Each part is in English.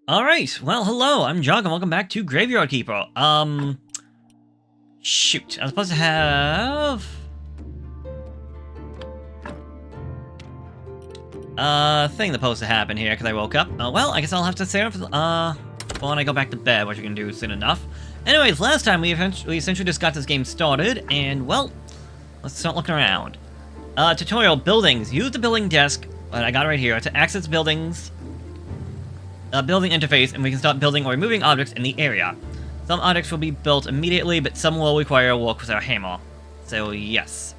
Alright, well, hello, I'm Jog, and welcome back to Graveyard Keeper. Shoot, I was supposed to have... thing that's supposed to happen here, because I woke up. Well, I guess I'll have to stay up, when I go back to bed, which we can do soon enough. Anyways, last time we essentially just got this game started, and, well, let's start looking around. Tutorial, buildings. Use the building desk, that I got right here, to access buildings, building interface, and we can start building or removing objects in the area. Some objects will be built immediately, but some will require work with our hammer. So, yes.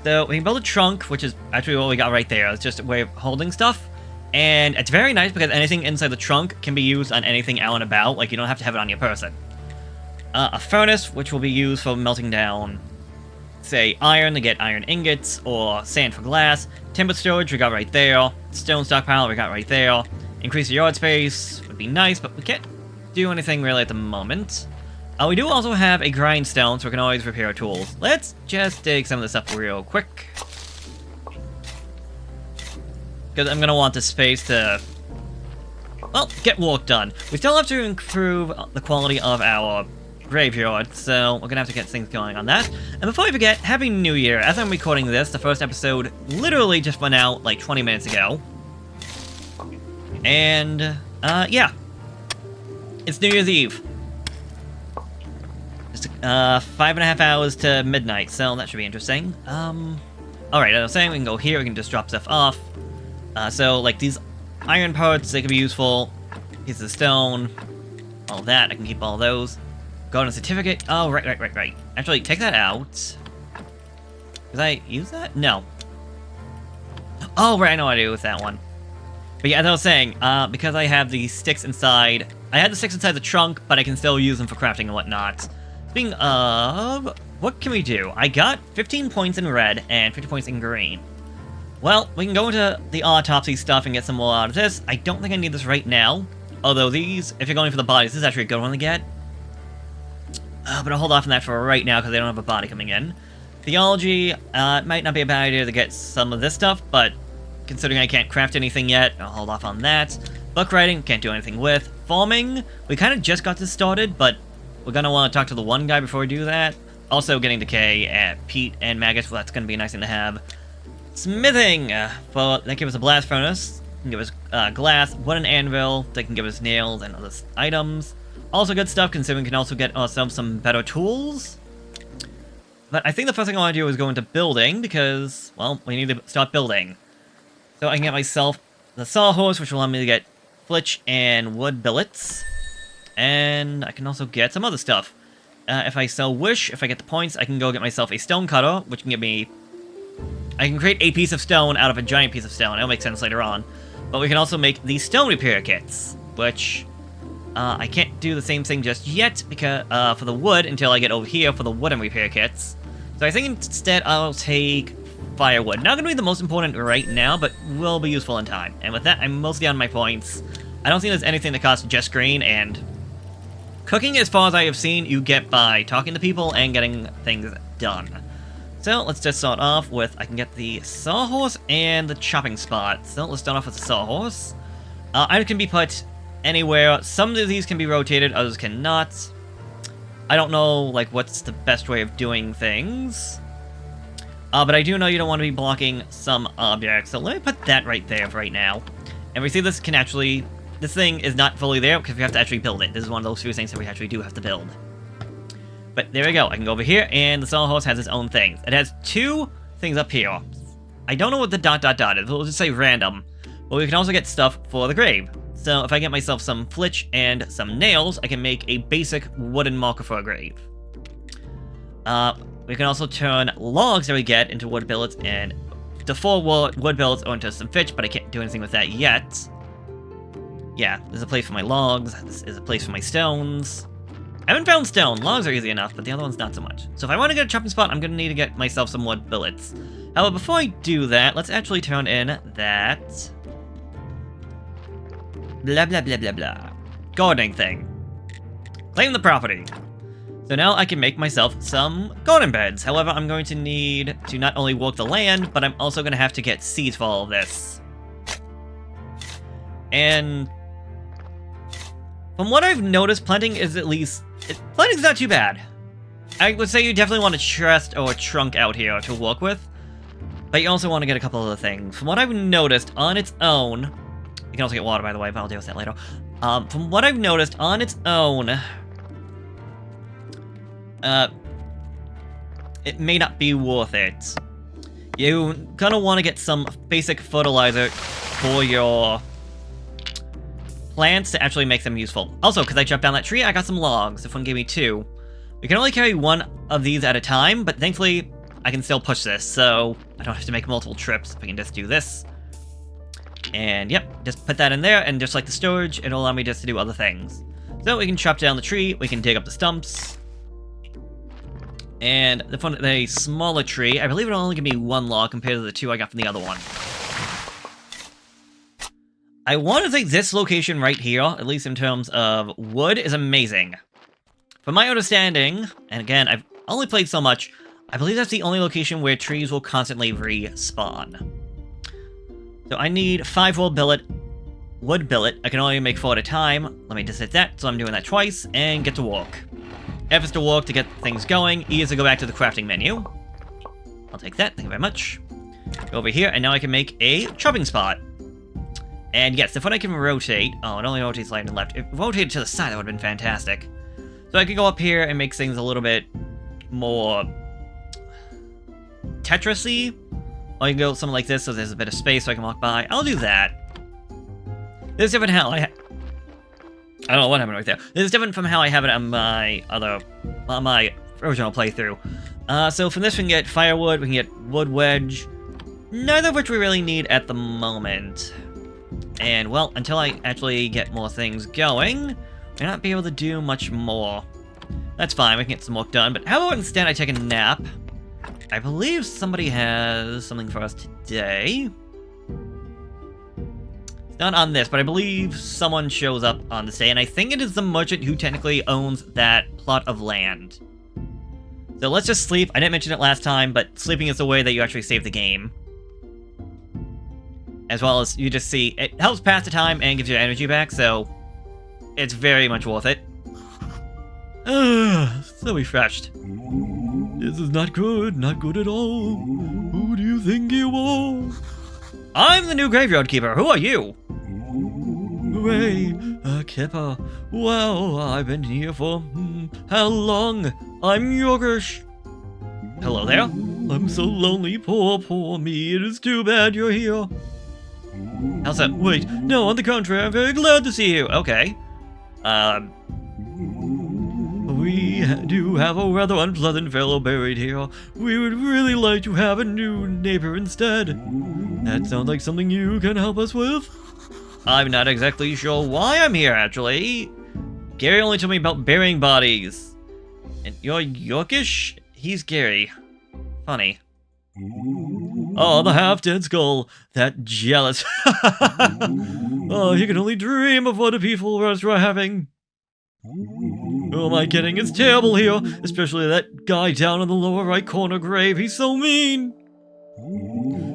So, we can build a trunk, which is actually what we got right there. It's just a way of holding stuff. And it's very nice because anything inside the trunk can be used on anything out and about. Like, you don't have to have it on your person. A furnace, which will be used for melting down, say, iron to get iron ingots, or sand for glass. Timber storage, we got right there. Stone stockpile, we got right there. Increase the yard space would be nice, but we can't do anything really at the moment. We do also have a grindstone, so we can always repair our tools. Let's just dig some of this up real quick. Because I'm going to want the space to, well, get work done. We still have to improve the quality of our graveyard, so we're going to have to get things going on that. And before we forget, Happy New Year. As I'm recording this, the first episode literally just went out like 20 minutes ago. And, yeah. It's New Year's Eve. Just 5.5 hours to midnight, so that should be interesting. Alright, I was saying we can go here, we can just drop stuff off. So, like, these iron parts, they can be useful. Pieces of stone. All that, I can keep all those. Golden certificate. Oh, right. Actually, take that out. Did I use that? No. Oh, right, I know what I do with that one. But yeah, as I was saying, because I have the sticks inside... I had the sticks inside the trunk, but I can still use them for crafting and whatnot. Speaking of... What can we do? I got 15 points in red and 50 points in green. Well, we can go into the autopsy stuff and get some more out of this. I don't think I need this right now. Although these, if you're going for the bodies, this is actually a good one to get. But I'll hold off on that for right now because they don't have a body coming in. Theology, it might not be a bad idea to get some of this stuff, but... considering I can't craft anything yet, I'll hold off on that. Book writing, can't do anything with. Farming, we kind of just got this started, but we're going to want to talk to the one guy before we do that. Also getting decay, peat, and maggots, well, that's going to be a nice thing to have. Smithing, that gives us a blast furnace, can give us glass, wooden anvil, that can give us nails and other items. Also good stuff, considering we can also get ourselves some better tools. But I think the first thing I want to do is go into building, because, well, we need to start building. So I can get myself the sawhorse, which will allow me to get flitch and wood billets. And I can also get some other stuff. If I sell wish, if I get the points, I can go get myself a stone cutter, which can give me... I can create a piece of stone out of a giant piece of stone. It'll make sense later on. But we can also make these stone repair kits, which... I can't do the same thing just yet, because for the wood, until I get over here for the wooden repair kits. So I think instead I'll take... firewood. Not going to be the most important right now, but will be useful in time. And with that, I'm mostly on my points. I don't think there's anything that costs just green, and cooking, as far as I have seen, you get by talking to people and getting things done. So let's just start off with, I can get the sawhorse and the chopping spot. So let's start off with the sawhorse. Items can be put anywhere. Some of these can be rotated, others cannot. I don't know, like, what's the best way of doing things. But I do know you don't want to be blocking some objects, so let me put that right there for right now. And we see this can actually... this thing is not fully there because we have to actually build it. This is one of those few things that we actually do have to build. But there we go. I can go over here, and the sawhorse has its own things. It has two things up here. I don't know what the ... is. We'll just say random. But we can also get stuff for the grave. So if I get myself some flitch and some nails, I can make a basic wooden marker for a grave. We can also turn logs that we get into wood billets and the full wood billets or into some pitch, but I can't do anything with that yet. Yeah, there's a place for my logs. This is a place for my stones. I haven't found stone. Logs are easy enough, but the other one's not so much. So if I want to get a chopping spot, I'm going to need to get myself some wood billets. However, before I do that, let's actually turn in that... blah, blah, blah, blah, blah. Gardening thing. Claim the property. So now I can make myself some garden beds. However, I'm going to need to not only work the land, but I'm also going to have to get seeds for all of this. And From what I've noticed, planting is at least... planting's not too bad. I would say you definitely want a chest or a trunk out here to work with. But you also want to get a couple other things. From what I've noticed, on its own... You can also get water, by the way, but I'll deal with that later. From what I've noticed, on its own... it may not be worth it. You're gonna want to get some basic fertilizer for your plants to actually make them useful. Also, because I chopped down that tree, I got some logs. This one gave me 2. We can only carry 1 of these at a time, but thankfully, I can still push this, so I don't have to make multiple trips. If I can just do this. And yep, just put that in there, and just like the storage, it'll allow me just to do other things. So we can chop down the tree, we can dig up the stumps. And the smaller tree, I believe it'll only give me 1 log compared to the 2 I got from the other one. I want to think this location right here, at least in terms of wood, is amazing. From my understanding, and again, I've only played so much, I believe that's the only location where trees will constantly respawn. So I need 5 wood billet. I can only make 4 at a time. Let me just hit that, so I'm doing that twice, and get to work. F is to work to get things going. E is to go back to the crafting menu. I'll take that, thank you very much. Go over here, and now I can make a chopping spot. And yes, if when I can rotate... Oh, it only rotates right and left. If it rotated to the side, that would have been fantastic. So I could go up here and make things a little bit more... Tetris-y. Or you can go something like this so there's a bit of space so I can walk by. I'll do that. This is different how I don't know what happened right there. This is different from how I have it on my original playthrough. So from this we can get firewood, we can get wood wedge. Neither of which we really need at the moment. And, well, until I actually get more things going, we'll not be able to do much more. That's fine, we can get some work done, but how about instead I take a nap? I believe somebody has something for us today. It's not on this, but I believe someone shows up on this day, and I think it is the merchant who technically owns that plot of land. So let's just sleep. I didn't mention it last time, but sleeping is the way that you actually save the game. As well as you just see, it helps pass the time and gives you energy back, so it's very much worth it. So refreshed. This is not good at all. Who do you think you are? I'm the new graveyard keeper. Who are you? Hooray, a keeper. Well, I've been here for how long? I'm Yorgish. Hello there. I'm so lonely, poor me. It is too bad you're here. How's that? Wait, no, on the contrary, I'm very glad to see you. Okay. We do have a rather unpleasant fellow buried here. We would really like to have a new neighbor instead. That sounds like something you can help us with? I'm not exactly sure why I'm here, actually. Gary only told me about burying bodies. And you're Yorkish? He's Gary. Funny. Oh, the half-dead skull. That jealous. Oh, he can only dream of what the people are having. Who am I kidding? It's terrible here. Especially that guy down in the lower right corner grave. He's so mean.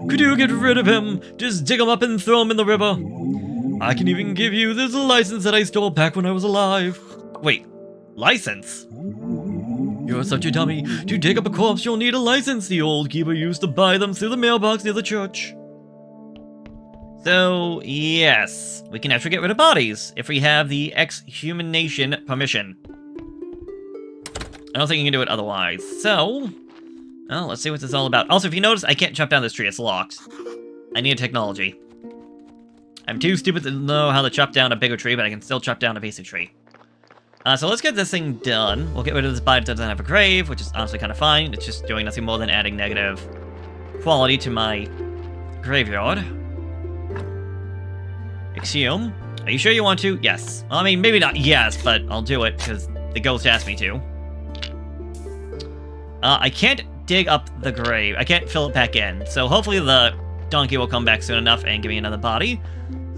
Could you get rid of him? Just dig him up and throw him in the river. I can even give you this license that I stole back when I was alive. Wait, license? You're such a dummy. To dig up a corpse, you'll need a license. The old keeper used to buy them through the mailbox near the church. So, yes, we can actually get rid of bodies if we have the exhumation permission. I don't think you can do it otherwise. So, well, let's see what this is all about. Also, if you notice, I can't chop down this tree. It's locked. I need technology. I'm too stupid to know how to chop down a bigger tree, but I can still chop down a basic tree. So let's get this thing done. We'll get rid of this body that doesn't have a grave, which is honestly kind of fine. It's just doing nothing more than adding negative quality to my graveyard. Exhume. Are you sure you want to? Yes. Well, I mean, maybe not yes, but I'll do it because the ghost asked me to. I can't dig up the grave. I can't fill it back in. So hopefully the donkey will come back soon enough and give me another body.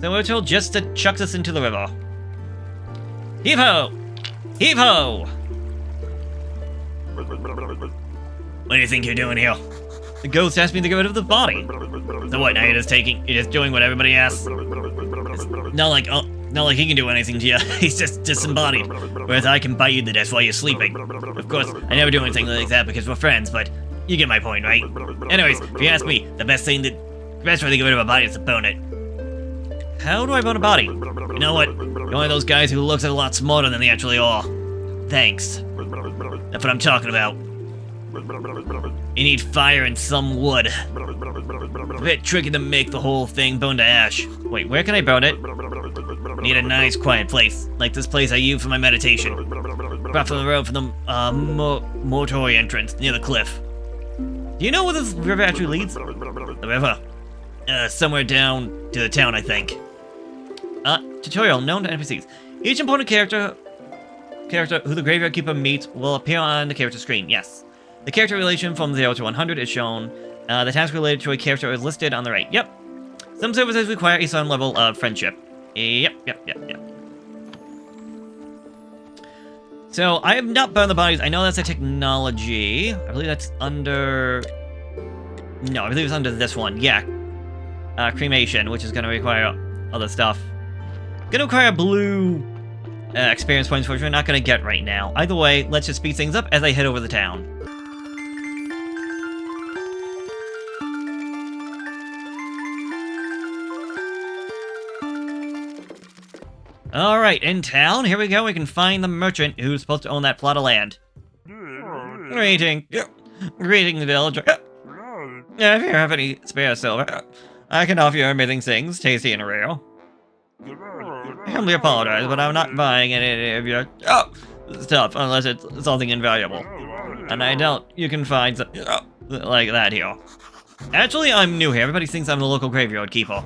So we're told just to chuck us into the river. Heave-ho! Heave-ho! What do you think you're doing here? The ghost asked me to get rid of the body. So what, now you're just doing what everybody asks? It's not like, oh, Not like he can do anything to you. He's just disembodied. Whereas I can bite you to death while you're sleeping. Of course, I never do anything like that because we're friends, but you get my point, right? Anyways, if you ask me, the best way to get rid of a body is to bone it. How do I bone a body? You know what? You're one of those guys who looks a lot smarter than they actually are. Thanks. That's what I'm talking about. You need fire and some wood. A bit tricky to make the whole thing bone to ash. Wait, where can I bone it? Need a nice quiet place, like this place I use for my meditation. Right from the road from the mortuary entrance near the cliff. Do you know where this river actually leads? The river? Somewhere down to the town, I think. Tutorial known to NPCs. Each important character who the Graveyard Keeper meets will appear on the character screen. Yes. The character relation from 0 to 100 is shown. The task related to a character is listed on the right. Yep. Some services require a certain level of friendship. Yep. So, I have not burned the bodies. I know that's a technology. I believe that's under... No, I believe it's under this one. Yeah. Cremation, which is going to require other stuff. Going to require blue experience points, which we're not going to get right now. Either way, let's just speed things up as I head over the town. Alright, in town, here we go. We can find the merchant who's supposed to own that plot of land. Greeting the villager. If you have any spare silver, I can offer you amazing things, tasty and rare. I humbly apologize, but I'm not buying any of your stuff unless it's something invaluable. And I doubt you can find something like that here. Actually, I'm new here. Everybody thinks I'm the local graveyard keeper.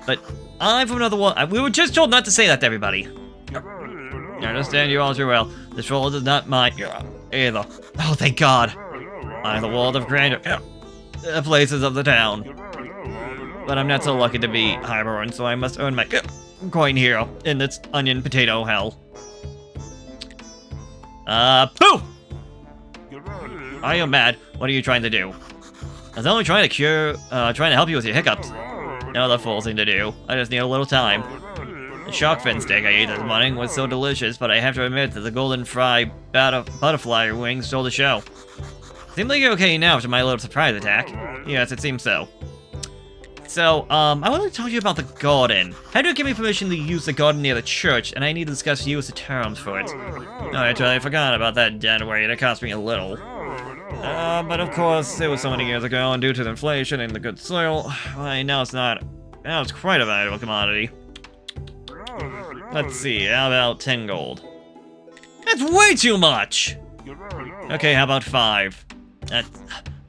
But I'm from another world. We were just told not to say that to everybody. I understand you all too well. This world is not mine either. Oh, thank God. I'm the world of grandeur. The places of the town. But I'm not so lucky to be highborn, so I must earn my coin here in this onion potato hell. Boo! Are you mad? What are you trying to do? I was only trying to help you with your hiccups. Another fool thing to do. I just need a little time. The shark fin steak I ate this morning was so delicious, but I have to admit that the golden fry butterfly wings stole the show. Seems like you're okay now after my little surprise attack. Yes, it seems so. So, I want to talk to you about the garden. Had to give me permission to use the garden near the church, and I need to discuss use the terms for it. I totally forgot about that dead weight. It cost me a little. But of course, it was so many years ago, and due to the inflation and the good soil, why, now it's not. Now it's quite a valuable commodity. Let's see, how about 10 gold? That's way too much! Okay, how about 5?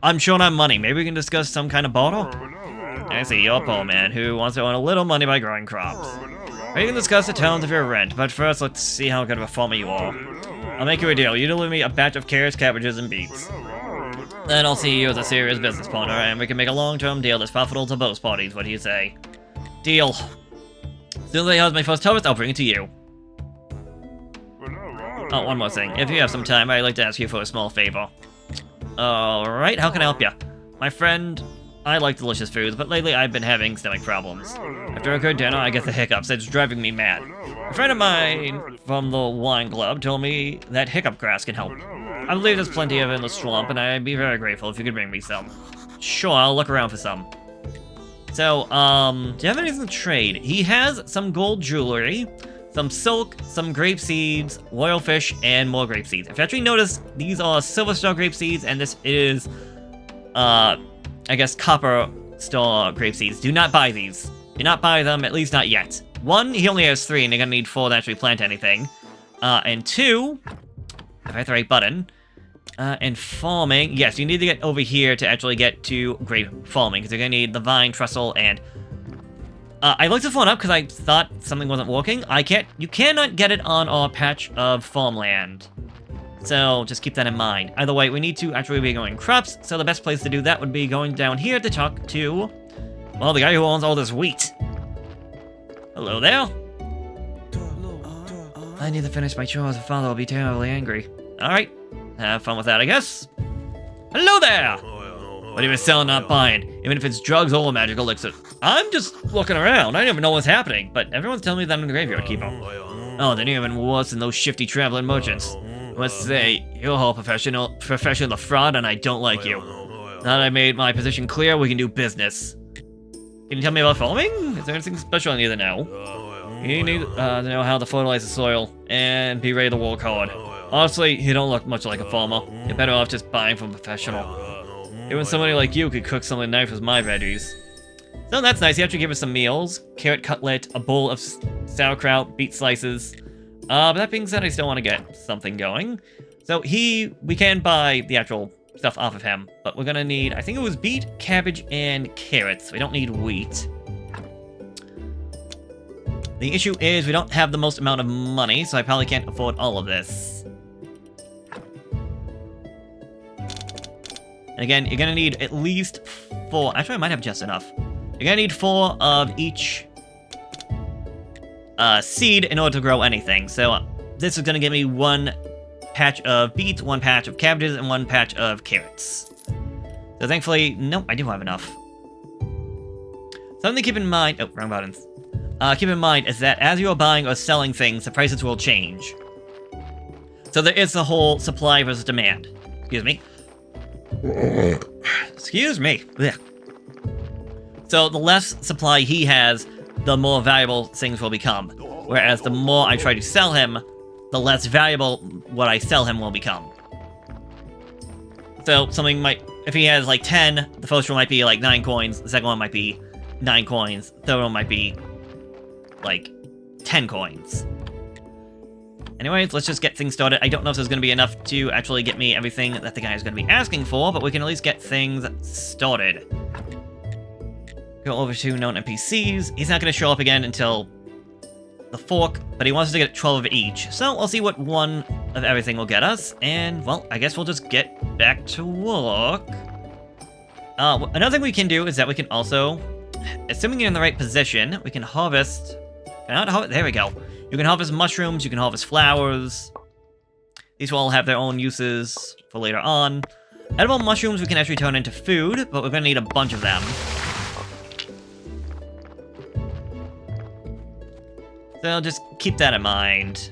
I'm short on money. Maybe we can discuss some kind of barter? I see, you're a poor man who wants to earn a little money by growing crops. We can discuss the terms of your rent, but first let's see how good of a farmer you are. I'll make you a deal. You deliver me a batch of carrots, cabbages, and beets. Then I'll see you as a serious business partner, and we can make a long-term deal that's profitable to both parties. What do you say? Deal. As soon as I harvest my first harvest, I'll bring it to you. Oh, one more thing. If you have some time, I'd like to ask you for a small favor. Alright, how can I help you? My friend, I like delicious foods, but lately I've been having stomach problems. After a good dinner, I get the hiccups. It's driving me mad. A friend of mine from the wine club told me that hiccup grass can help. I believe there's plenty of it in the swamp, and I'd be very grateful if you could bring me some. Sure, I'll look around for some. So, do you have anything to trade? He has some gold jewelry, some silk, some grape seeds, royal fish, and more grape seeds. If you actually notice, these are silver star grape seeds, and this is, I guess, copper star grape seeds. Do not buy these. Do not buy them, at least not yet. 1, he only has 3, and you're gonna need 4 to actually plant anything. And 2, if I hit the right button, and farming, yes, you need to get over here to actually get to grape farming, because you're gonna need the vine, trestle, and I looked the phone up because I thought something wasn't working. You cannot get it on our patch of farmland. So just keep that in mind. Either way, we need to actually be going crops, so the best place to do that would be going down here to talk to, well, the guy who owns all this wheat. Hello there. I need to finish my chores or father will be terribly angry. Alright, have fun with that, I guess. Hello there! But if it's selling, not buying. Even if it's drugs or magical elixir. I'm just looking around. I don't even know what's happening. But everyone's telling me that I'm in the graveyard keeper. Oh, they're even worse than those shifty traveling merchants. I must say, you're all professional fraud, and I don't like you. Now that I made my position clear, we can do business. Can you tell me about farming? Is there anything special I need to know? You need to know how to fertilize the soil and be ready to work hard. Honestly, you don't look much like a farmer. You're better off just buying from a professional. Even somebody like you could cook something nice with my veggies. So that's nice. He actually gave us some meals. Carrot cutlet, a bowl of sauerkraut, beet slices. But that being said, I still want to get something going. So we can buy the actual stuff off of him, but we're gonna need, I think it was beet, cabbage, and carrots. We don't need wheat. The issue is we don't have the most amount of money, so I probably can't afford all of this. And again, you're gonna need at least 4. Actually, I might have just enough. You're gonna need 4 of each seed in order to grow anything. So this is gonna give me 1 patch of beets, 1 patch of cabbages, and 1 patch of carrots. So thankfully, nope, I do have enough. Something to keep in mind. Oh, wrong buttons. Keep in mind is that as you are buying or selling things, the prices will change. So there is the whole supply versus demand. Excuse me. Excuse me. Ugh. So the less supply he has, the more valuable things will become. Whereas the more I try to sell him, the less valuable what I sell him will become. So something might, if he has like 10, the first one might be like 9 coins, the second one might be 9 coins, the third one might be like 10 coins. Anyways, let's just get things started. I don't know if there's going to be enough to actually get me everything that the guy is going to be asking for, but we can at least get things started. Go over to known NPCs. He's not going to show up again until the fork, but he wants us to get 12 of each. So we'll see what 1 of everything will get us, and, well, I guess we'll just get back to work. Another thing we can do is that we can also, assuming you're in the right position, we can harvest... There we go. You can harvest mushrooms, you can harvest flowers. These will all have their own uses for later on. Edible mushrooms we can actually turn into food, but we're going to need a bunch of them. So just keep that in mind.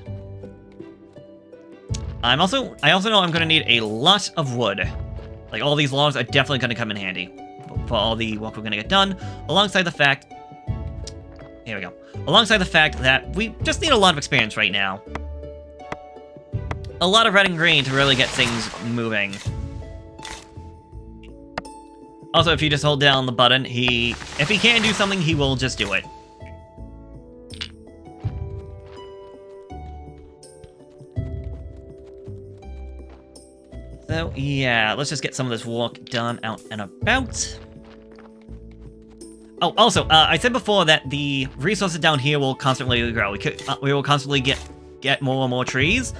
I also know I'm going to need a lot of wood. Like, all these logs are definitely going to come in handy for all the work we're going to get done, alongside the fact... Here we go. Alongside the fact that we just need a lot of experience right now. A lot of red and green to really get things moving. Also, if you just hold down the button, if he can't do something, he will just do it. So, yeah, let's just get some of this work done out and about. Oh, also, I said before that the resources down here will constantly grow. We will constantly get more and more trees.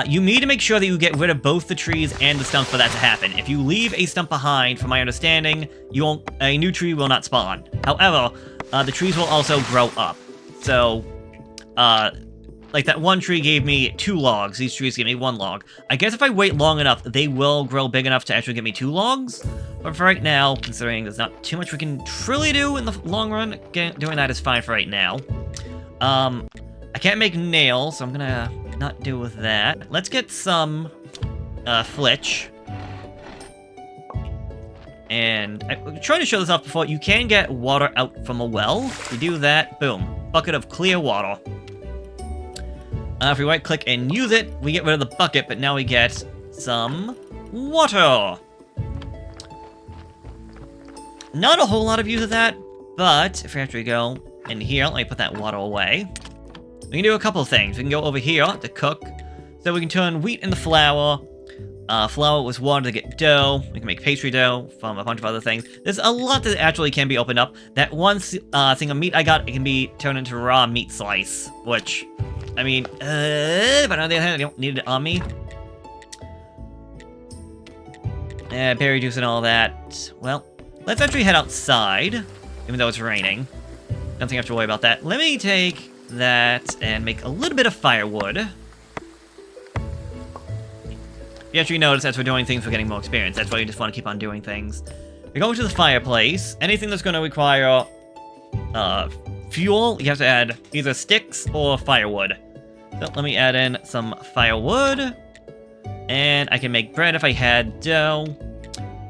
You need to make sure that you get rid of both the trees and the stumps for that to happen. If you leave a stump behind, from my understanding, a new tree will not spawn. However, the trees will also grow up. So, like that one tree gave me 2 logs. These trees gave me 1 log. I guess if I wait long enough, they will grow big enough to actually give me 2 logs. But for right now, considering there's not too much we can truly do in the long run, doing that is fine for right now. I can't make nails, so I'm gonna not deal with that. Let's get some flitch. And I tried to show this off before. You can get water out from a well. If you do that, boom, bucket of clear water. If we right-click and use it, we get rid of the bucket, but now we get some water. Not a whole lot of use of that, but if we actually go in here, let me put that water away. We can do a couple of things. We can go over here to cook. So we can turn wheat into flour. Flour with water to get dough. We can make pastry dough from a bunch of other things. There's a lot that actually can be opened up. That one thing of meat I got, it can be turned into raw meat slice, which, I mean, but on the other hand, I don't need it on me. Berry juice and all that. Well, let's actually head outside, even though it's raining. Don't think I have to worry about that. Let me take that and make a little bit of firewood. you actually notice as we're doing things, we're getting more experience. That's why you just want to keep on doing things. We go to the fireplace. Anything that's going to require fuel, you have to add either sticks or firewood. So let me add in some firewood. And I can make bread if I had dough.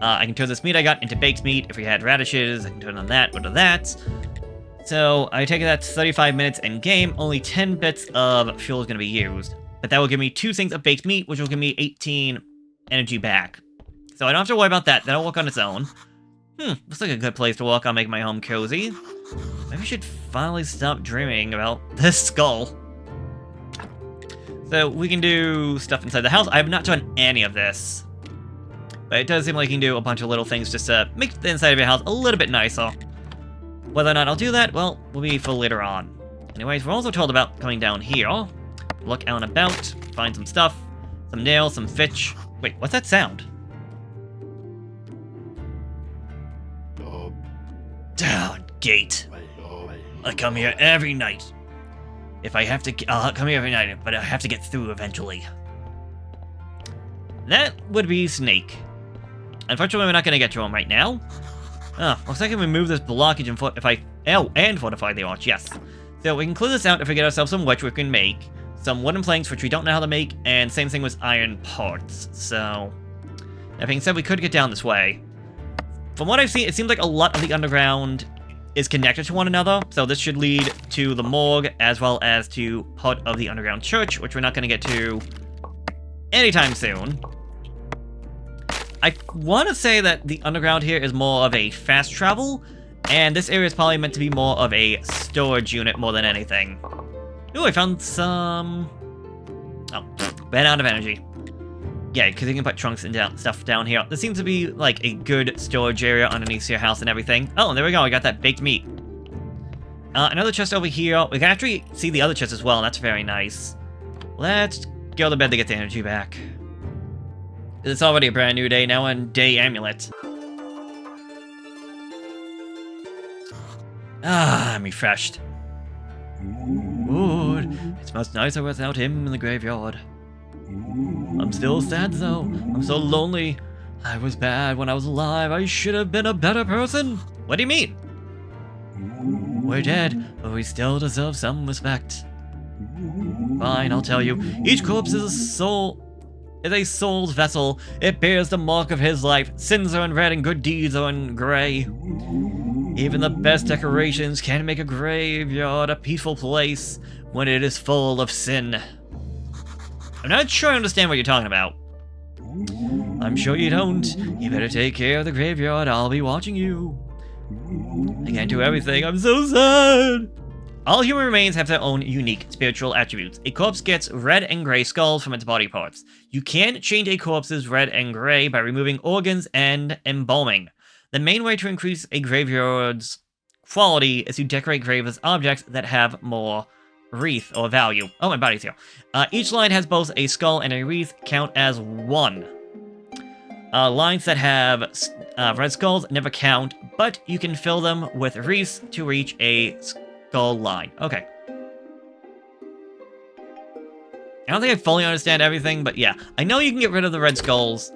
I can turn this meat I got into baked meat. If we had radishes, I can turn on that, or that. So I take it that's 35 minutes in game. Only 10 bits of fuel is going to be used. But that will give me 2 things of baked meat, which will give me 18 energy back. So I don't have to worry about that. That'll work on its own. Looks like a good place to walk. I'll make my home cozy. Maybe I should finally stop dreaming about this skull. So we can do stuff inside the house. I have not done any of this. But it does seem like you can do a bunch of little things just to make the inside of your house a little bit nicer. Whether or not I'll do that, well, will be for later on. Anyways, we're also told about coming down here. Look out and about, find some stuff. Some nails, some fish. Wait, what's that sound? Down, gate. I come here every night. If I have to, I'll come here every night, but I have to get through eventually. That would be Snake. Unfortunately, we're not going to get to him right now. Looks like I can remove this blockage and fortify the arch, yes. So we can clear this out if we get ourselves some which we can make. Some wooden planks, which we don't know how to make, and same thing with iron parts. So, that being said, we could get down this way. From what I've seen, it seems like a lot of the underground is connected to one another, so this should lead to the morgue, as well as to part of the underground church, which we're not going to get to anytime soon. I want to say that the underground here is more of a fast travel, and this area is probably meant to be more of a storage unit more than anything. Ooh, I found some... Oh, ran out of energy. Yeah, because you can put trunks and stuff down here. This seems to be, like, a good storage area underneath your house and everything. Oh, and there we go. We got that baked meat. Another chest over here. We can actually see the other chest as well, and that's very nice. Let's go to bed to get the energy back. It's already a brand new day now, and day amulet. I'm refreshed. Good. It's much nicer without him in the graveyard. I'm still sad though. I'm so lonely. I was bad when I was alive. I should have been a better person. What do you mean? We're dead, but we still deserve some respect. Fine, I'll tell you. Each corpse is a soul's vessel. It bears the mark of his life. Sins are in red and good deeds are in gray. Even the best decorations can't make a graveyard a peaceful place when it is full of sin. I'm not sure I understand what you're talking about. I'm sure you don't. You better take care of the graveyard. I'll be watching you. I can't do everything. I'm so sad. All human remains have their own unique spiritual attributes. A corpse gets red and gray skulls from its body parts. You can change a corpse's red and gray by removing organs and embalming. The main way to increase a graveyard's quality is to decorate graves with objects that have more wreath or value. Oh, my body's here. Each line has both a skull and a wreath count as 1. Lines that have red skulls never count, but you can fill them with wreaths to reach a skull line. Okay. I don't think I fully understand everything, but yeah. I know you can get rid of the red skulls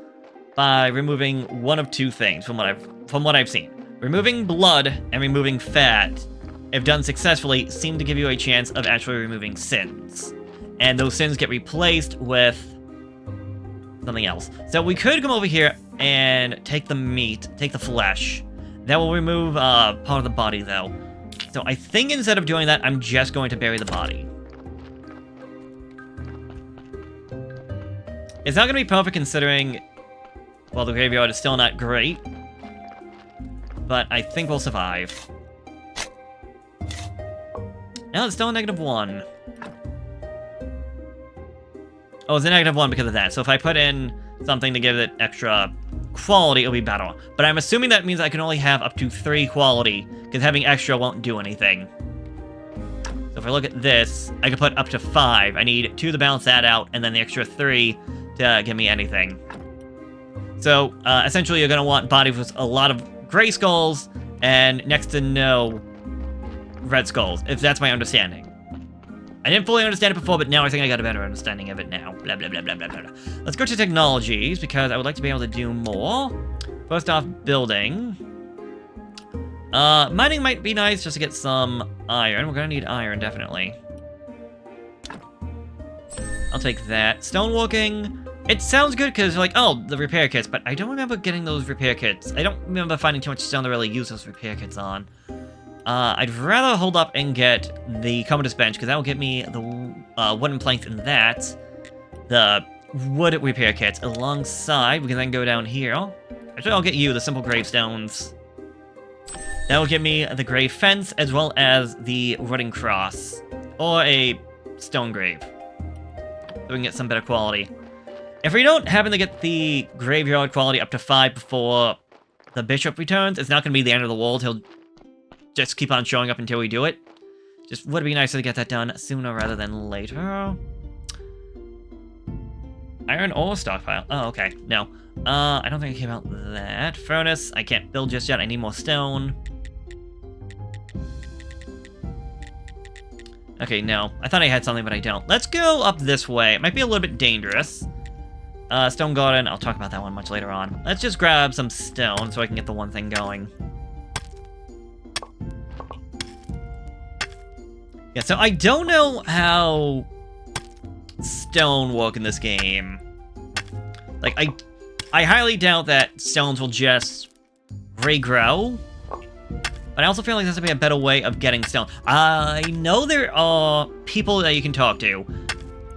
by removing one of 2 things from what I've seen. Removing blood and removing fat, if done successfully, seem to give you a chance of actually removing sins. And those sins get replaced with something else. So we could come over here and take the meat, take the flesh. That will remove part of the body, though. So I think instead of doing that, I'm just going to bury the body. It's not going to be perfect considering, well, the graveyard is still not great. But I think we'll survive. Now it's still a -1. Oh, it's a -1 because of that. So if I put in something to give it extra quality, it'll be better. But I'm assuming that means I can only have up to 3 quality, because having extra won't do anything. So if I look at this, I can put up to 5. I need 2 to balance that out, and then the extra 3 to give me anything. So, essentially you're going to want bodies with a lot of gray skulls, and next to no red skulls, if that's my understanding. I didn't fully understand it before, but now I think I got a better understanding of it now. Blah, blah, blah, blah, blah, blah. Let's go to technologies, because I would like to be able to do more. First off, building. Mining might be nice just to get some iron. We're gonna need iron, definitely. I'll take that. Stoneworking. It sounds good because, like, oh, the repair kits, but I don't remember getting those repair kits. I don't remember finding too much stone to really use those repair kits on. I'd rather hold up and get the Commodus bench, because that will get me the wooden planks in that. The wood repair kits alongside. We can then go down here. Actually, I'll get you the simple gravestones. That will give me the grave fence, as well as the rotting cross. Or a stone grave. So we can get some better quality. If we don't happen to get the graveyard quality up to 5 before the bishop returns, it's not going to be the end of the world. He'll just keep on showing up until we do it. Just would be nicer to get that done sooner rather than later. Iron ore stockpile. Oh, okay. No. I don't think I came out that. Furnace. I can't build just yet. I need more stone. Okay, no. I thought I had something, but I don't. Let's go up this way. It might be a little bit dangerous. Stone garden. I'll talk about that one much later on. Let's just grab some stone so I can get the one thing going. Yeah, so I don't know how stone work in this game. Like, I highly doubt that stones will just regrow. But I also feel like there's gonna be a better way of getting stone. I know there are people that you can talk to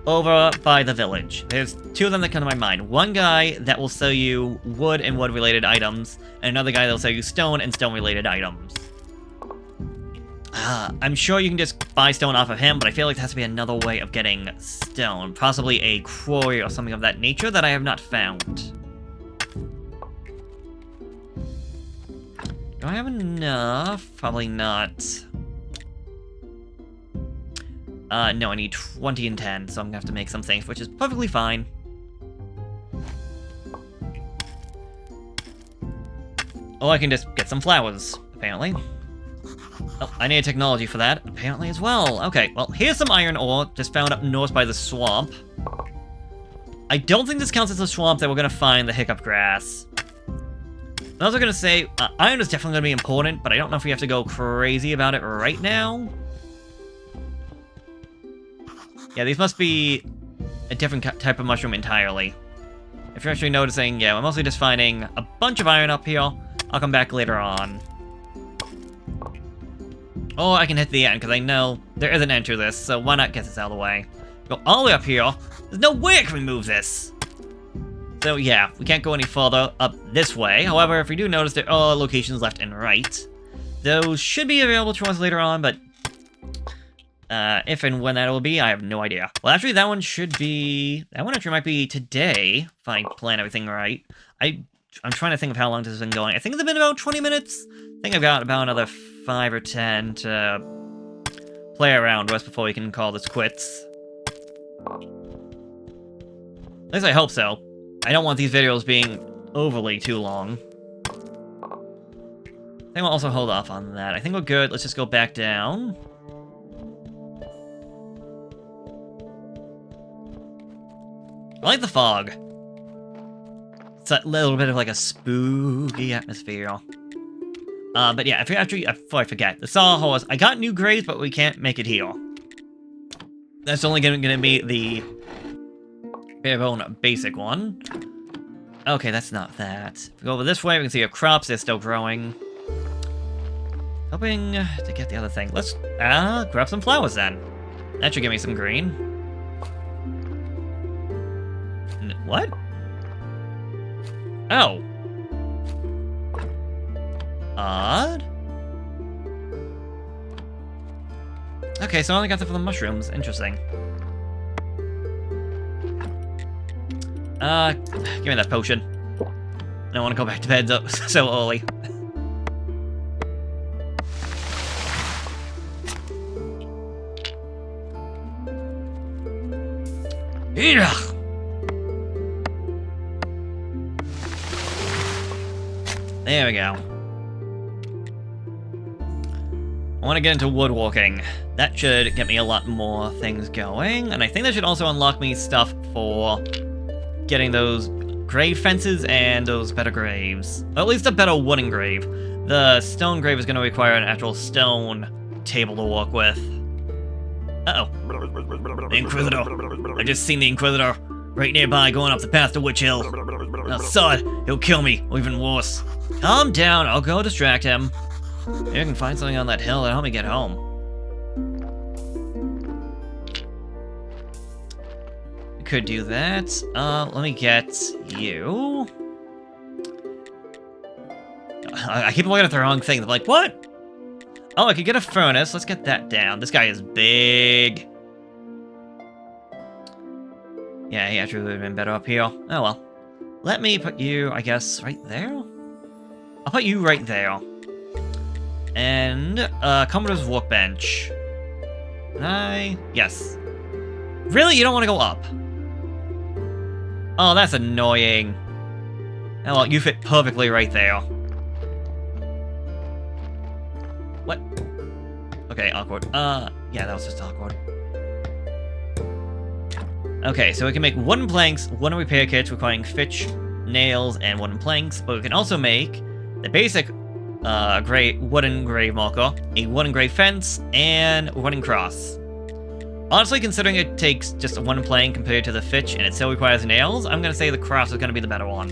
over by the village. There's 2 of them that come to my mind. One guy that will sell you wood and wood-related items, and another guy that will sell you stone and stone-related items. I'm sure you can just buy stone off of him, but I feel like there has to be another way of getting stone. Possibly a quarry or something of that nature that I have not found. Do I have enough? Probably not. No, I need 20 and 10, so I'm gonna have to make some things, which is perfectly fine. Oh, I can just get some flowers, apparently. Oh, I need a technology for that, apparently, as well. Okay, well, here's some iron ore, just found up north by the swamp. I don't think this counts as a swamp that we're gonna find the hiccup grass. I was gonna say, iron is definitely gonna be important, but I don't know if we have to go crazy about it right now. Yeah, these must be a different type of mushroom entirely. If you're actually noticing, yeah, we're mostly just finding a bunch of iron up here. I'll come back later on. Or I can hit the end, because I know there is an end to this, so why not get this out of the way? Go all the way up here. There's no way I can remove this. So yeah, we can't go any further up this way. However, if we do notice there are locations left and right, those should be available to us later on, but if and when that will be, I have no idea. Well, actually, that one should be... That one actually might be today, if I plan everything right. I'm trying to think of how long this has been going. I think it's been about 20 minutes. I think I've got about another 5 or 10 to play around with before we can call this quits. At least I hope so. I don't want these videos being overly too long. I think we'll also hold off on that. I think we're good. Let's just go back down. I like the fog. It's a little bit of like a spooky atmosphere. But yeah, before I forget, the sawhorse. I got new graves, but we can't make it here. That's only gonna be the bare bone basic one. Okay, that's not that. If we go over this way, we can see our crops. They're still growing. Hoping to get the other thing. Let's grab some flowers then. That should give me some green. What? Oh. Odd. Okay, so I only got that for the mushrooms. Interesting. Give me that potion. I don't want to go back to bed so early. There we go. I want to get into woodworking. That should get me a lot more things going, and I think that should also unlock me stuff for getting those grave fences and those better graves. Or at least a better wooden grave. The stone grave is going to require an actual stone table to work with. Uh-oh. The Inquisitor. I just seen the Inquisitor right nearby going up the path to Witch Hill. Now, sod, he'll kill me, or even worse. Calm down, I'll go distract him. Maybe I can find something on that hill that'll help me get home. Could do that. Let me get you. I keep looking at the wrong thing. I'm like, what? Oh, I could get a furnace. Let's get that down. This guy is big. Yeah, he actually would have been better up here. Oh well. Let me put you, I guess, right there? I'll put you right there. And, Commodore's workbench. Yes. Really? You don't want to go up? Oh, that's annoying. Oh, well, you fit perfectly right there. What? Okay, awkward. Yeah, that was just awkward. Okay, so we can make wooden planks, wooden repair kits requiring fitch, nails, and wooden planks, but we can also make the basic wooden grave marker, a wooden grave fence, and a wooden cross. Honestly, considering it takes just a wooden plank compared to the fitch and it still requires nails, I'm going to say the cross is going to be the better one.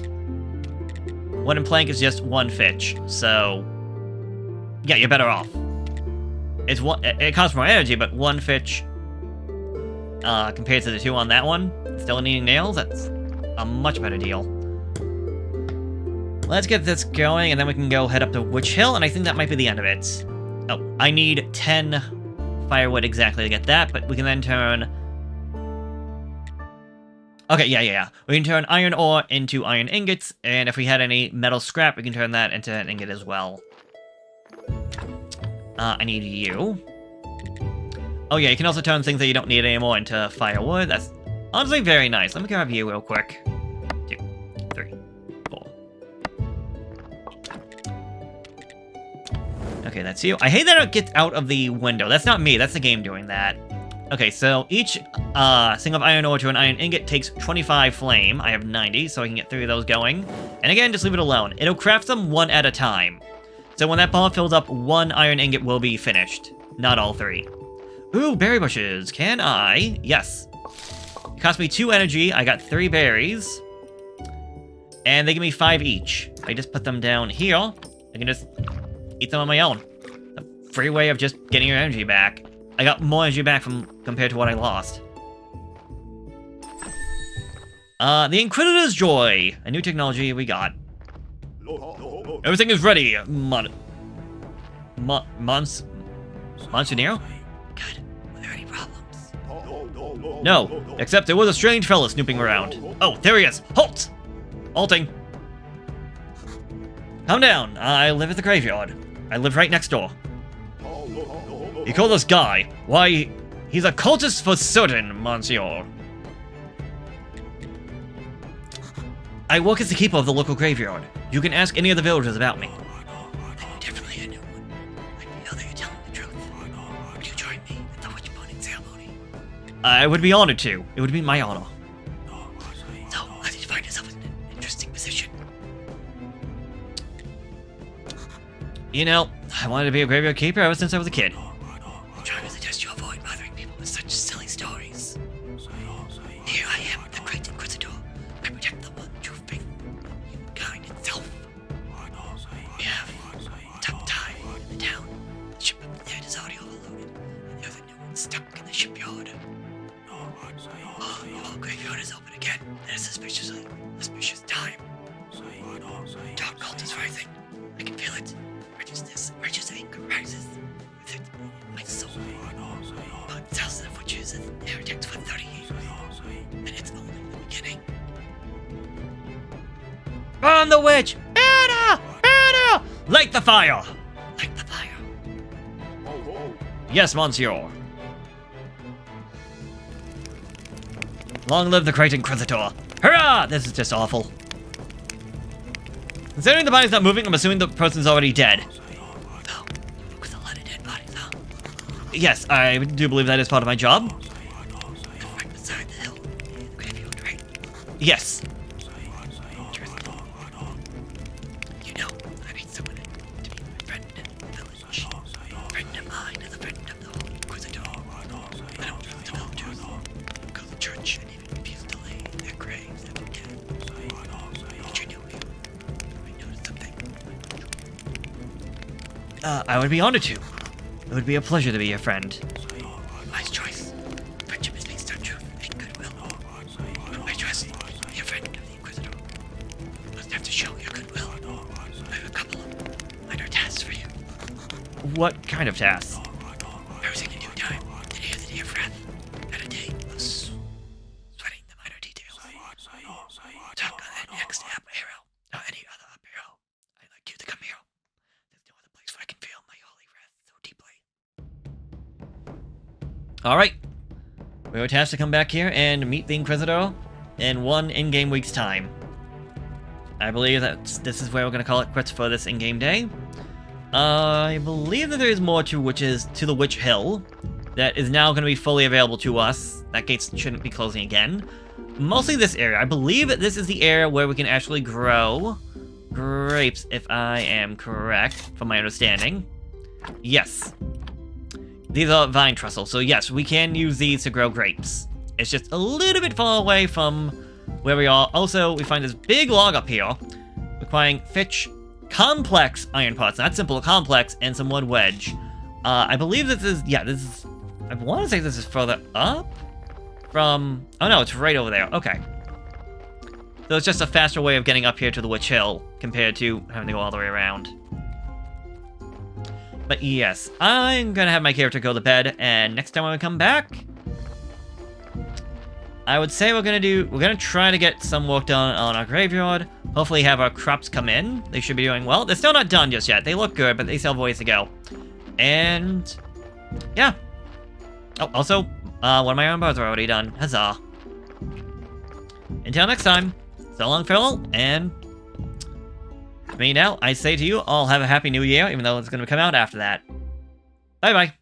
Wooden plank is just one fitch, so yeah, you're better off. It costs more energy, but one fitch compared to the two on that one, still needing nails, that's a much better deal. Let's get this going, and then we can go head up to Witch Hill, and I think that might be the end of it. Oh, I need 10 firewood exactly to get that, but we can then turn... Okay, yeah. We can turn iron ore into iron ingots, and if we had any metal scrap, we can turn that into an ingot as well. I need you. Oh yeah, you can also turn things that you don't need anymore into firewood. That's honestly very nice. Let me grab you real quick. 2, 3, 4. Okay, that's you. I hate that it gets out of the window. That's not me, that's the game doing that. Okay, so each thing of iron ore to an iron ingot takes 25 flame. I have 90, so I can get 3 of those going. And again, just leave it alone. It'll craft them one at a time. So when that bar fills up, 1 iron ingot will be finished. Not all 3. Ooh, berry bushes. Can I? Yes. It cost me 2 energy. I got 3 berries. And they give me 5 each. I just put them down here. I can just eat them on my own. A free way of just getting your energy back. I got more energy back compared to what I lost. The Inquisitor's Joy. A new technology we got. Everything is ready, Monsignor? God, were there any problems? No, except there was a strange fellow snooping around. Oh, there he is! Halt! Halting. Calm down, I live at the graveyard. I live right next door. You call this guy? Why, he's a cultist for certain, Monsieur. I work as the keeper of the local graveyard. You can ask any of the villagers about me. Then you definitely a new one. I feel that you're telling the truth. Would you join me at the witch burning ceremony? I would be honored to. It would be my honor. So, how did you find yourself in an interesting position? You know, I wanted to be a graveyard keeper ever since I was a kid. I'm trying to suggest you avoid bothering people with such silly stories. Here I am, the Great Inquisitor. I protect the one true faith, humankind itself. We have a tough time in the town. The ship up there is already overloaded, and the other new one stuck in the shipyard. Oh, the whole graveyard is open again at a suspicious time. Dark cult is rising. I can feel it. Righteous anger rises within my soul. But thousands of witches and heretics for 30 years, and it's only the beginning. Burn the witch! Burn her! Light the fire! Light the fire. Yes, Monsieur. Long live the Great Inquisitor. Hurrah! This is just awful. Considering the body's not moving, I'm assuming the person's already dead. No, with a lot of dead bodies, huh? Yes, I do believe that is part of my job. Right beside the hill, the graveyard, right? Yes. Interesting. You know, I need someone to be my friend in the village. Friend of mine is a friend of the Holy Inquisitor. I don't trust the villagers. Go to church and even refuse to lay in their graves after death. Did you know you? I noticed something. I would be honored to. It would be a pleasure to be your friend. Wise choice. Friendship is based on truth and goodwill. I trust your friend of the Inquisitor. You must have to show your goodwill. I have a couple of minor tasks for you. What kind of tasks? Everything in due time. Today is the day of wrath. And a day of sweating the minor details. Talk on that next app arrow. Or any other up arrow. I'd like you to come here. There's no other place where I can feel my holy wrath so deeply. Alright. We were tasked to come back here and meet the Inquisitor in one in-game week's time. I believe that this is where we're going to call it quits for this in-game day. I believe that there is more to the Witch Hill that is now going to be fully available to us. That gate shouldn't be closing again. Mostly this area. I believe that this is the area where we can actually grow grapes, if I am correct, from my understanding. Yes. These are vine trestles, so yes, we can use these to grow grapes. It's just a little bit far away from where we are. Also, we find this big log up here, requiring Fitch complex iron pots, not simple, complex, and some wood wedge. I believe this is, I want to say this is further up from, oh no, it's right over there, okay. So it's just a faster way of getting up here to the Witch Hill, compared to having to go all the way around. But yes, I'm gonna have my character go to bed, and next time when we come back, I would say we're gonna try to get some work done on our graveyard. Hopefully have our crops come in. They should be doing well. They're still not done just yet. They look good, but they still have a ways to go. And yeah. Oh, also, one of my iron bars are already done. Huzzah. Until next time, so long, farewell, and for me now, I say to you all have a happy new year, even though it's gonna come out after that. Bye-bye.